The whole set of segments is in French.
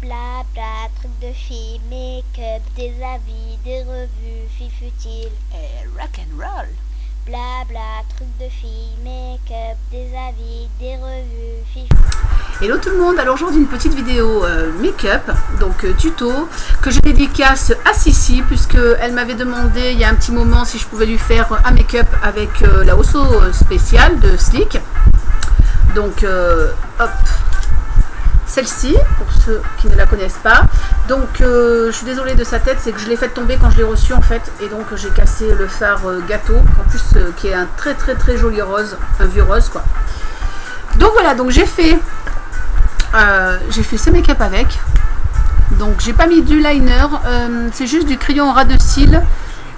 Blabla, truc de filles, make-up, des avis, des revues, filles futiles. Et rock and roll. Blabla, truc de filles, make-up, des avis, des revues, filles. Hello tout le monde, alors aujourd'hui une petite vidéo make-up, donc tuto, que je dédicace à Sissi, puisque elle m'avait demandé il y a un petit moment si je pouvais lui faire un make-up avec la Osso spéciale de Sleek. Donc hop, celle-ci, pour ceux qui ne la connaissent pas. Donc je suis désolée de sa tête, c'est que je l'ai faite tomber quand je l'ai reçue en fait, et donc j'ai cassé le fard gâteau, en plus qui est un très joli rose, un vieux rose quoi. Donc voilà, donc j'ai fait ce make-up avec. Donc j'ai pas mis du liner, c'est juste du crayon ras de cils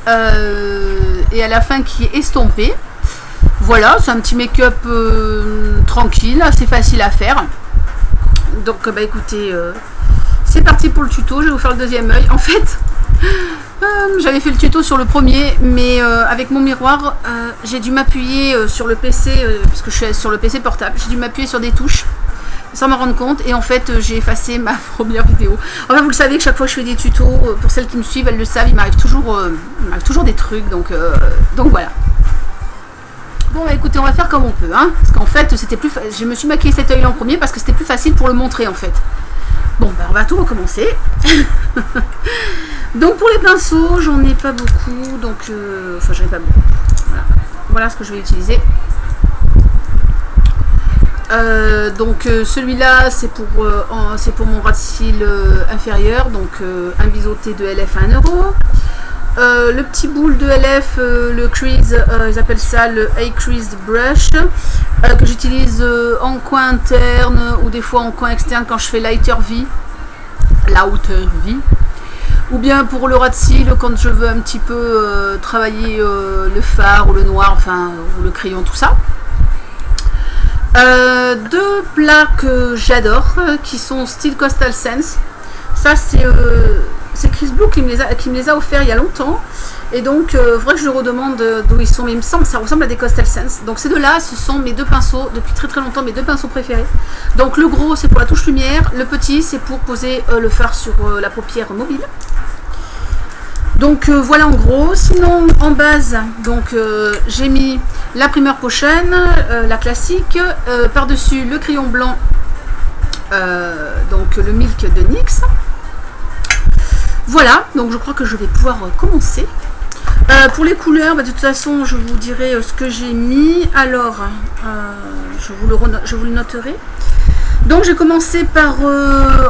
et à la fin qui est estompé. Voilà, c'est un petit make-up tranquille, assez facile à faire. Donc bah écoutez, c'est parti pour le tuto. Je vais vous faire le deuxième œil. En fait, j'avais fait le tuto sur le premier, mais avec mon miroir, j'ai dû m'appuyer sur le PC, parce que je suis sur le PC portable, j'ai dû m'appuyer sur des touches sans m'en rendre compte, et en fait j'ai effacé ma première vidéo. Enfin vous le savez que chaque fois que je fais des tutos, pour celles qui me suivent, elles le savent, il m'arrive toujours des trucs, donc voilà. Bon bah écoutez, on va faire comme on peut, hein, parce qu'en fait c'était plus, je me suis maquillée cet œil en premier parce que c'était plus facile pour le montrer en fait. Bon bah on va tout recommencer. Donc pour les pinceaux, j'en ai pas beaucoup, donc enfin j'en ai pas beaucoup. Voilà ce que je vais utiliser. Donc celui-là c'est pour mon ras de cils inférieur, donc un biseauté de LF à 1 €. Le petit boule de LF, le crease, ils appellent ça le Eye Crease Brush, que j'utilise en coin interne ou des fois en coin externe quand je fais lighter V, ou bien pour le ras de cils quand je veux un petit peu travailler le fard ou le noir, enfin ou le crayon, tout ça. Deux plats que j'adore, qui sont style Coastal Sense. Ça c'est Chris Blue qui me les a offerts il y a longtemps, et donc vrai que je le redemande d'où ils sont, mais il me semble que ça ressemble à des Coastal Sense. Donc ces deux là, ce sont mes deux pinceaux depuis très longtemps, mes deux pinceaux préférés. Donc le gros c'est pour la touche lumière, le petit c'est pour poser le fard sur la paupière mobile. Donc voilà en gros. Sinon en base, donc j'ai mis la Primer Potion, la classique, par dessus le crayon blanc, donc le Milk de NYX. Voilà, donc je crois que je vais pouvoir commencer. Pour les couleurs, bah, de toute façon je vous dirai ce que j'ai mis. Alors je vous le noterai. Donc j'ai commencé par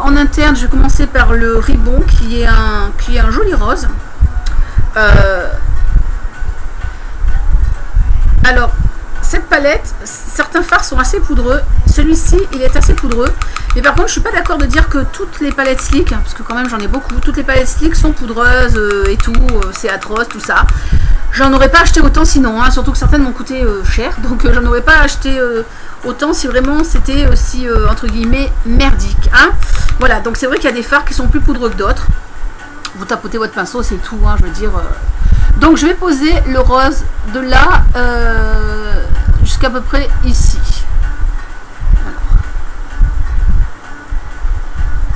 en interne, je vais commencer par le Ribbon qui est un joli rose. Alors cette palette, certains fards sont assez poudreux, celui-ci il est assez poudreux, mais par contre je suis pas d'accord de dire que toutes les palettes Sleek, parce que quand même j'en ai beaucoup, toutes les palettes Sleek sont poudreuses et tout, c'est atroce tout ça. J'en aurais pas acheté autant sinon, hein, surtout que certaines m'ont coûté cher, donc j'en aurais pas acheté autant si vraiment c'était aussi entre guillemets merdique, hein. Voilà, donc c'est vrai qu'il y a des fards qui sont plus poudreux que d'autres. Vous tapotez votre pinceau, c'est tout, hein, je veux dire. Donc je vais poser le rose de là jusqu'à peu près ici. Alors.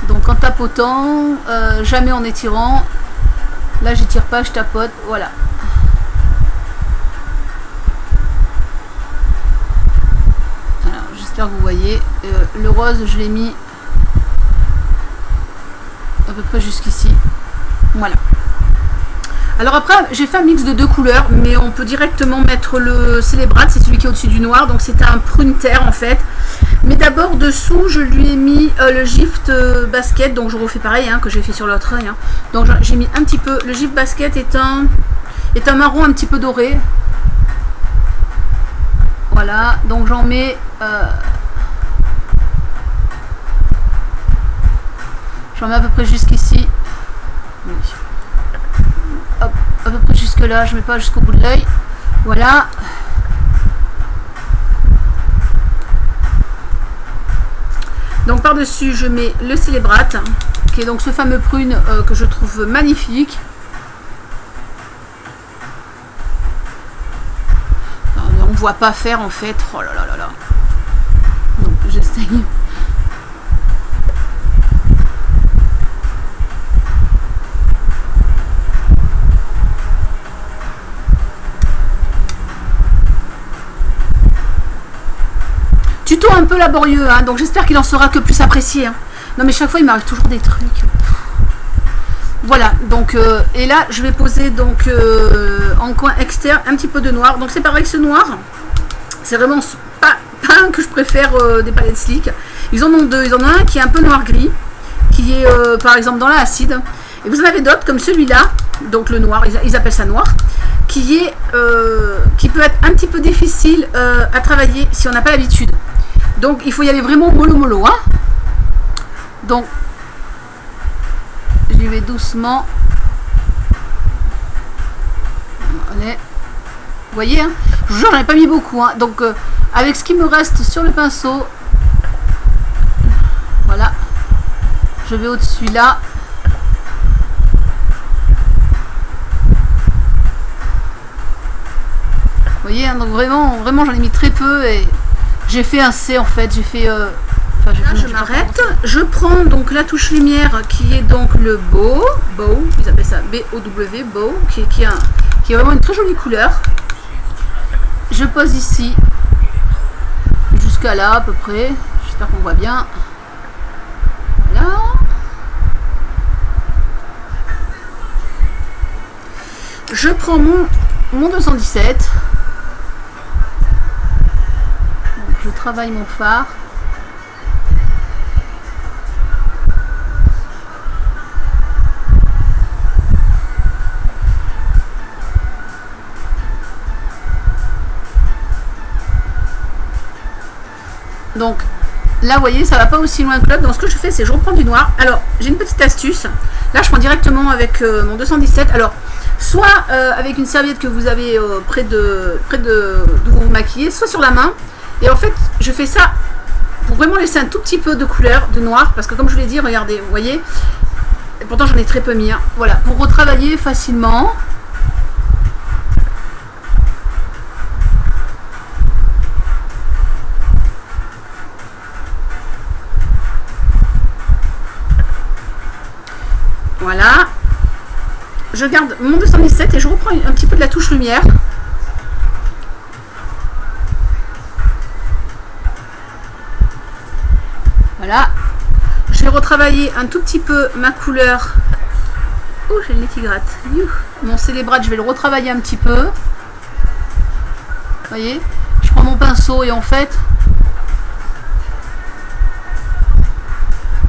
Donc en tapotant, jamais en étirant. Là j'étire pas, je tapote, voilà. Alors j'espère que vous voyez. Le rose je l'ai mis à peu près jusqu'ici. Voilà. Alors après j'ai fait un mix de deux couleurs, mais on peut directement mettre le Célébrate, c'est celui qui est au-dessus du noir, donc c'est un prune terre en fait. Mais d'abord dessous je lui ai mis le Gift Basket, donc je refais pareil hein, que j'ai fait sur l'autre œil, hein. Donc j'ai mis un petit peu, le Gift Basket est un marron un petit peu doré. Voilà, donc j'en mets à peu près jusqu'ici. Oui. Hop, à peu près jusque là, je mets pas jusqu'au bout de l'œil. Voilà. Donc par dessus je mets le Célébrate, qui est donc ce fameux prune que je trouve magnifique. On voit pas faire en fait. Oh là là là là. Donc j'essaye. plutôt un peu laborieux, hein, donc j'espère qu'il en sera que plus apprécié. Hein. Non mais chaque fois il m'arrive toujours des trucs. Voilà, donc et là je vais poser donc en coin externe un petit peu de noir. Donc c'est pareil que ce noir, c'est vraiment pas un que je préfère des palettes Slick. Ils en ont deux, ils en ont un qui est un peu noir-gris, qui est par exemple dans l'acide. Et vous en avez d'autres comme celui-là, donc le noir, ils appellent ça noir, qui peut être un petit peu difficile à travailler si on n'a pas l'habitude. Donc il faut y aller vraiment mollo, hein. Donc j'y vais doucement. Allez. Vous voyez, hein, je vous jure, j'en ai pas mis beaucoup. Hein. Donc avec ce qui me reste sur le pinceau, voilà, je vais au-dessus là. Vous voyez, hein, donc vraiment j'en ai mis très peu et j'ai fait un C en fait. J'ai fait. Là, je m'arrête. Je prends donc la touche lumière qui est donc le Bow, ils appellent ça B-O-W, Bow, qui est vraiment une très jolie couleur. Je pose ici jusqu'à là à peu près. J'espère qu'on voit bien. Voilà. Je prends mon 217. Je travaille mon fard. Donc là vous voyez ça va pas aussi loin que l'autre. Donc ce que je fais c'est je reprends du noir. Alors j'ai une petite astuce. Là je prends directement avec mon 217. Alors soit avec une serviette que vous avez près de vous vous maquillez, soit sur la main. Et en fait, je fais ça pour vraiment laisser un tout petit peu de couleur, de noir, parce que comme je vous l'ai dit, regardez, vous voyez, et pourtant j'en ai très peu mis. Hein. Voilà, pour retravailler facilement. Voilà. Je garde mon 217 et je reprends un petit peu de la touche lumière. Voilà, je vais retravailler un tout petit peu ma couleur. Oh, j'ai le nez qui gratte. Mon célébrate, je vais le retravailler un petit peu. Vous voyez, je prends mon pinceau et en fait,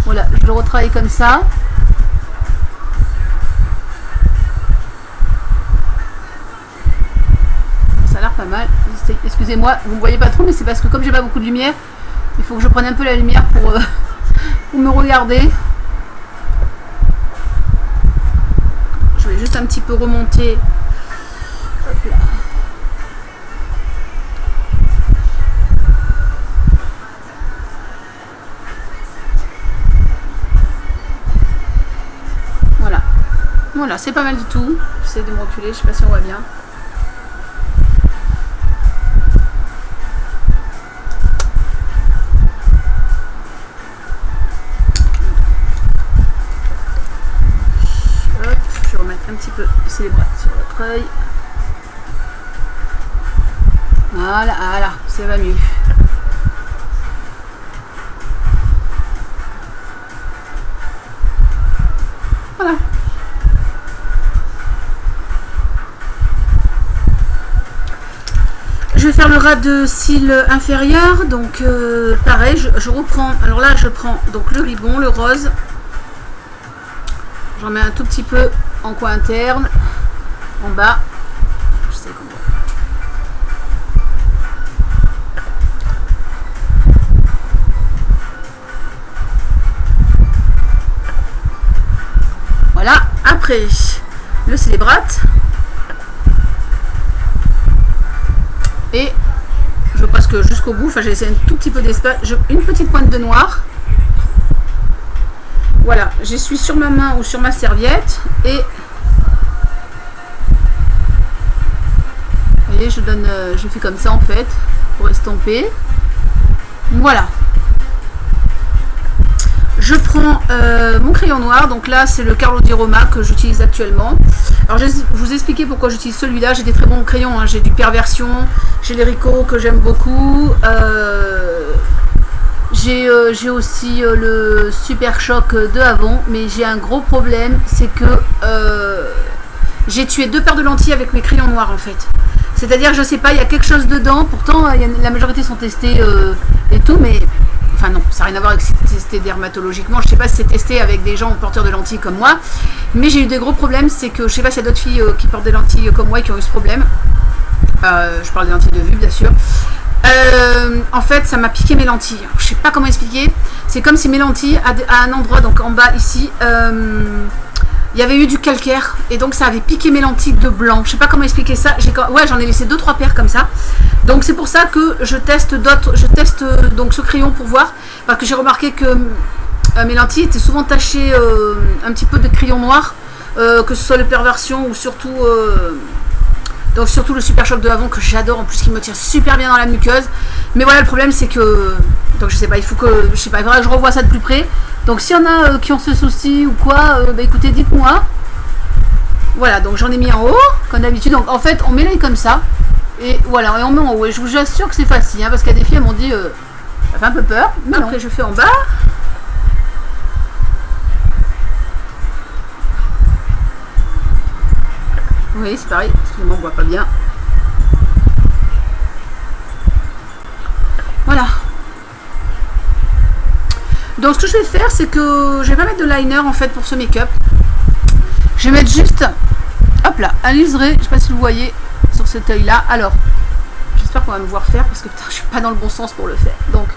voilà, je le retravaille comme ça. Ça a l'air pas mal. Excusez-moi, vous ne voyez pas trop, mais c'est parce que comme j'ai pas beaucoup de lumière, il faut que je prenne un peu la lumière pour me regarder. Je vais juste un petit peu remonter. Hop là. Voilà. Voilà, c'est pas mal du tout. J'essaie de me reculer, je sais pas si on voit bien. Un petit peu de célébrate sur votre œil. Voilà, voilà, ça va mieux. Voilà. Je vais faire le ras de cils inférieur. Donc pareil, je reprends. Alors là, je prends donc le ribbon, le rose. J'en mets un tout petit peu en coin interne, en bas. Je sais qu'on voit. Voilà. Après, le célébrate. Et je passe que jusqu'au bout. Enfin, j'ai laissé un tout petit peu d'espace. Une petite pointe de noir. Voilà, j'essuie sur ma main ou sur ma serviette et vous voyez, je fais comme ça en fait pour estomper. Voilà. Je prends mon crayon noir, donc là c'est le Carlo Di Roma que j'utilise actuellement. Alors je vais vous expliquer pourquoi j'utilise celui-là. J'ai des très bons crayons, hein. J'ai du Perversion, j'ai les Ricoh que j'aime beaucoup. J'ai aussi le Super Choc de Avon, mais j'ai un gros problème, c'est que j'ai tué 2 paires de lentilles avec mes crayons noirs en fait. C'est-à-dire, je sais pas, il y a quelque chose dedans, pourtant la majorité sont testés et tout, mais enfin non, ça n'a rien à voir avec si c'est testé dermatologiquement. Je sais pas si c'est testé avec des gens porteurs de lentilles comme moi, mais j'ai eu des gros problèmes. C'est que je sais pas s'il y a d'autres filles qui portent des lentilles comme moi et qui ont eu ce problème. Je parle des lentilles de vue bien sûr. En fait, ça m'a piqué mes lentilles. Je sais pas comment expliquer. C'est comme si mes lentilles, à un endroit, donc en bas ici, il y avait eu du calcaire et donc ça avait piqué mes lentilles de blanc. Je sais pas comment expliquer ça. Ouais, j'en ai laissé 2-3 paires comme ça. Donc c'est pour ça que je teste donc ce crayon pour voir, parce que j'ai remarqué que mes lentilles étaient souvent tachées un petit peu de crayon noir, que ce soit le Perversion ou surtout donc surtout le Super Choc de Avon que j'adore, en plus qui me tire super bien dans la muqueuse. Mais voilà, le problème c'est que, donc je sais pas, il faut que, je sais pas, il faudra que je revoie ça de plus près. Donc s'il y en a qui ont ce souci ou quoi, bah écoutez, dites-moi. Voilà, donc j'en ai mis en haut, comme d'habitude. Donc en fait, on mélange comme ça. Et voilà, et on met en haut. Et je vous assure que c'est facile, hein, parce qu'il y a des filles, elles m'ont dit, ça fait un peu peur. Mais après, je fais en bas. Oui, c'est pareil. Excusez-moi, on voit pas bien. Voilà. Donc ce que je vais faire, c'est que je vais pas mettre de liner en fait pour ce make-up. Je vais mettre juste, hop là, un liseré. Je sais pas si vous voyez sur cet œil là. Alors, j'espère qu'on va me voir faire parce que putain, je suis pas dans le bon sens pour le faire. Donc,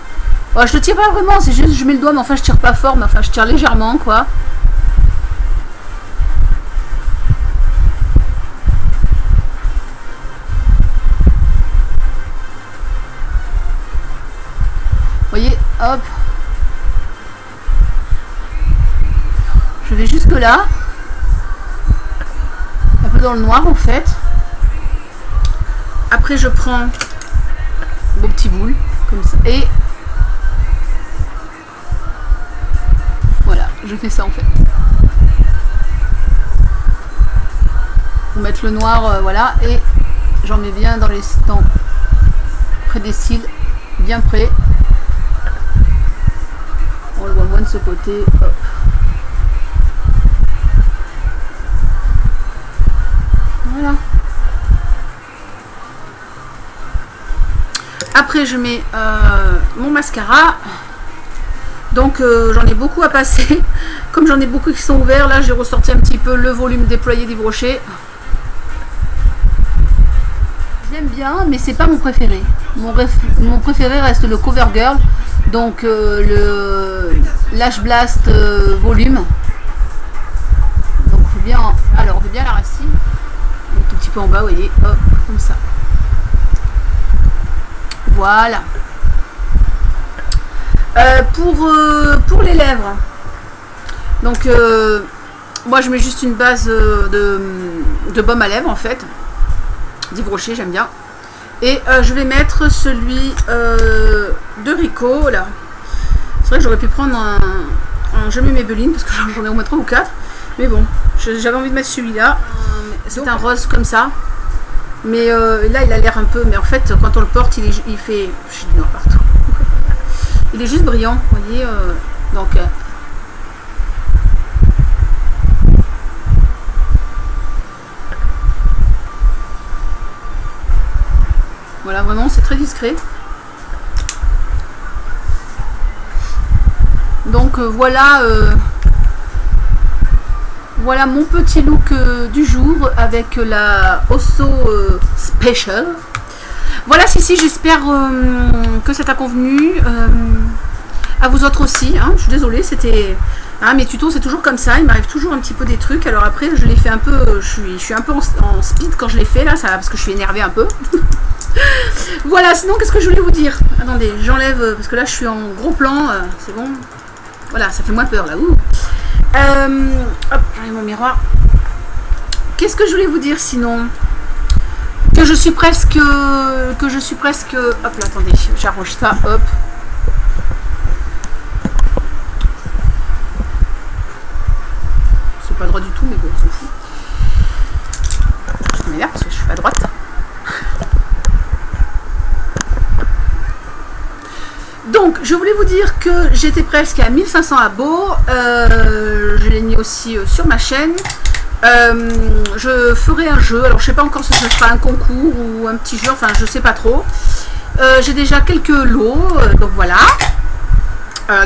oh, je le tire pas vraiment, c'est juste je mets le doigt, mais enfin je tire pas fort, mais enfin je tire légèrement quoi. Vous voyez, hop. Je vais jusque là. Un peu dans le noir en fait. Après je prends mon petit boule comme ça. Et voilà, je fais ça en fait. Pour mettre le noir, voilà. Et j'en mets bien dans les dents, près des cils, bien près. On le voit moins de ce côté. Hop. Voilà. Après je mets mon mascara. Donc j'en ai beaucoup à passer. Comme j'en ai beaucoup qui sont ouverts, là j'ai ressorti un petit peu le volume déployé d'Yves Rocher. J'aime bien, mais c'est pas mon préféré. Mon préféré reste le CoverGirl. Donc le Lash Blast volume. Donc faut bien, alors on veut bien la racine. Un tout petit peu en bas, vous voyez, hop, comme ça. Voilà. Pour les lèvres, donc moi je mets juste une base de baume à lèvres en fait, d'Yves Rocher, j'aime bien. Et je vais mettre celui de Ricoh là. C'est vrai que j'aurais pu prendre un Jamais Maybelline parce que j'en ai au moins 3 ou 4, mais bon, j'avais envie de mettre celui-là. C'est un rose comme ça, mais là il a l'air un peu, mais en fait quand on le porte il fait, j'ai du noir partout. Il est juste brillant, vous voyez, donc voilà, vraiment c'est très discret. Donc voilà, voilà mon petit look du jour avec la Osso Special. Voilà, si, j'espère que ça t'a convenu. À vous autres aussi, hein. Je suis désolée, c'était... Hein, mes tutos c'est toujours comme ça, il m'arrive toujours un petit peu des trucs. Alors après je les fais un peu, je suis un peu en speed quand je les fais là, ça, parce que je suis énervée un peu. Voilà, sinon qu'est-ce que je voulais vous dire? Attendez, j'enlève, parce que là je suis en gros plan, c'est bon. Voilà, ça fait moins peur là. Ouh. Hop, j'enlève mon miroir. Qu'est-ce que je voulais vous dire sinon? Que je suis presque... hop là, attendez, j'arrange ça, hop. pas droit du tout, mais bon, on s'en fout. Je m'énerve parce que je suis pas droite. Donc, je voulais vous dire que j'étais presque à 1500 abos. Je l'ai mis aussi sur ma chaîne. Je ferai un jeu. Alors, je sais pas encore si ce sera un concours ou un petit jeu. Enfin, je sais pas trop. J'ai déjà quelques lots. Donc, voilà.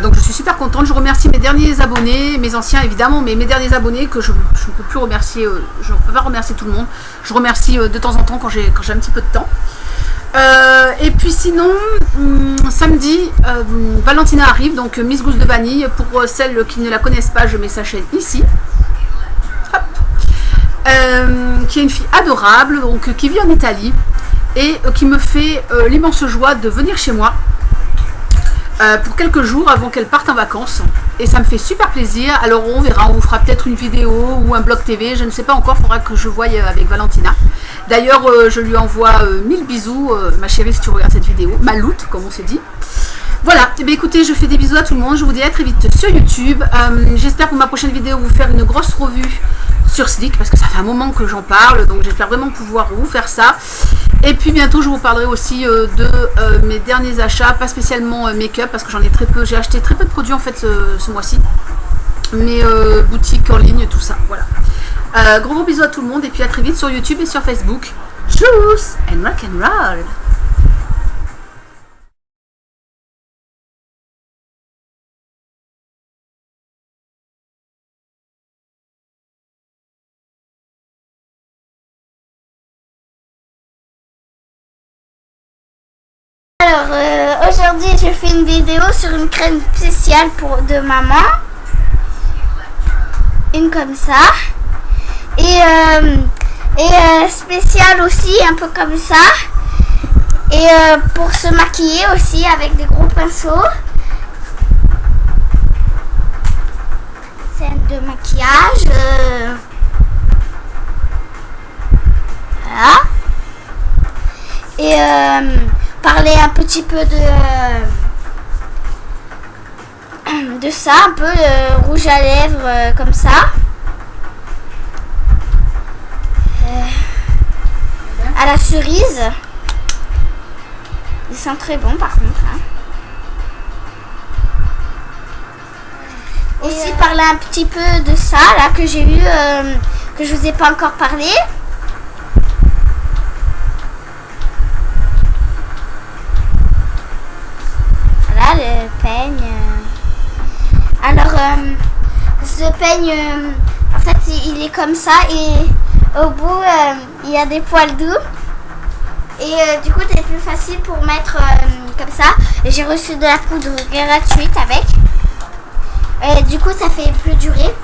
Donc, je suis super contente. Je remercie mes derniers abonnés, mes anciens évidemment, mais mes derniers abonnés que je ne peux plus remercier. Je ne peux pas remercier tout le monde. Je remercie de temps en temps quand j'ai un petit peu de temps. Et puis sinon, samedi, Valentina arrive, donc Miss Gousse de Vanille. Pour celles qui ne la connaissent pas, je mets sa chaîne ici. Hop. Qui est une fille adorable, donc qui vit en Italie et qui me fait l'immense joie de venir chez moi pour quelques jours avant qu'elle parte en vacances. Et ça me fait super plaisir. Alors on verra, on vous fera peut-être une vidéo ou un blog TV, je ne sais pas encore, il faudra que je voie avec Valentina. D'ailleurs, je lui envoie 1000 bisous, ma chérie, si tu regardes cette vidéo, Maloute, comme on s'est dit. Voilà, et bien écoutez, je fais des bisous à tout le monde, je vous dis à très vite sur YouTube. J'espère pour ma prochaine vidéo vous faire une grosse revue sur Slick, parce que ça fait un moment que j'en parle, donc j'espère vraiment pouvoir vous faire ça. Et puis bientôt, je vous parlerai aussi de mes derniers achats, pas spécialement make-up, parce que j'en ai très peu, j'ai acheté très peu de produits en fait ce mois-ci. Mes boutiques en ligne, tout ça, voilà. Gros bisous à tout le monde et puis à très vite sur YouTube et sur Facebook. Tchuss and rock and roll. Alors aujourd'hui je fais une vidéo sur une crème spéciale de maman. Une comme ça. Et spéciale aussi, un peu comme ça. Et pour se maquiller aussi avec des gros pinceaux. Scène de maquillage. Voilà. Et parler un petit peu de ça, un peu rouge à lèvres comme ça. À la cerise. Ils sont très bons par contre. Hein. Aussi parler un petit peu de ça là que j'ai eu, que je vous ai pas encore parlé. Voilà le peigne. Alors ce peigne, en fait il est comme ça et au bout il y a des poils doux. Et du coup c'est plus facile pour mettre comme ça. J'ai reçu de la poudre gratuite avec. Du coup ça fait plus durer.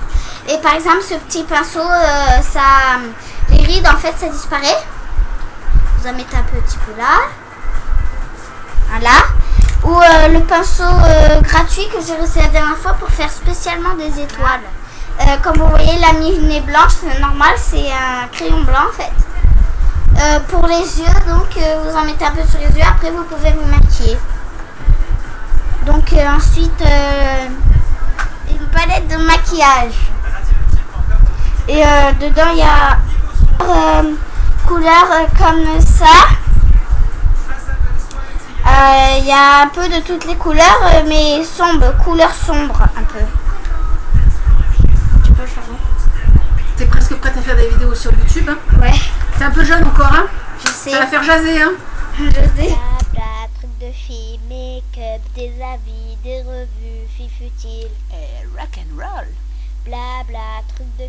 Et par exemple ce petit pinceau, les rides en fait ça disparaît. Vous en mettez un petit peu là. Voilà. Ou le pinceau gratuit que j'ai reçu la dernière fois pour faire spécialement des étoiles. Comme vous voyez la mine est blanche, c'est normal, c'est un crayon blanc en fait. Pour les yeux, donc vous en mettez un peu sur les yeux, après vous pouvez vous maquiller. Donc ensuite une palette de maquillage. Et dedans il y a couleurs comme ça. Il y a un peu de toutes les couleurs, mais sombre, couleur sombre un peu. Tu peux le faire. T'es presque prête à faire des vidéos sur YouTube, hein? Ouais. T'es un peu jeune encore, hein? Je sais. Ça va faire jaser, hein? Je sais. Bla, truc de filles, make-up, des avis, des revues, filles futiles, Et rock and roll. bla bla, truc de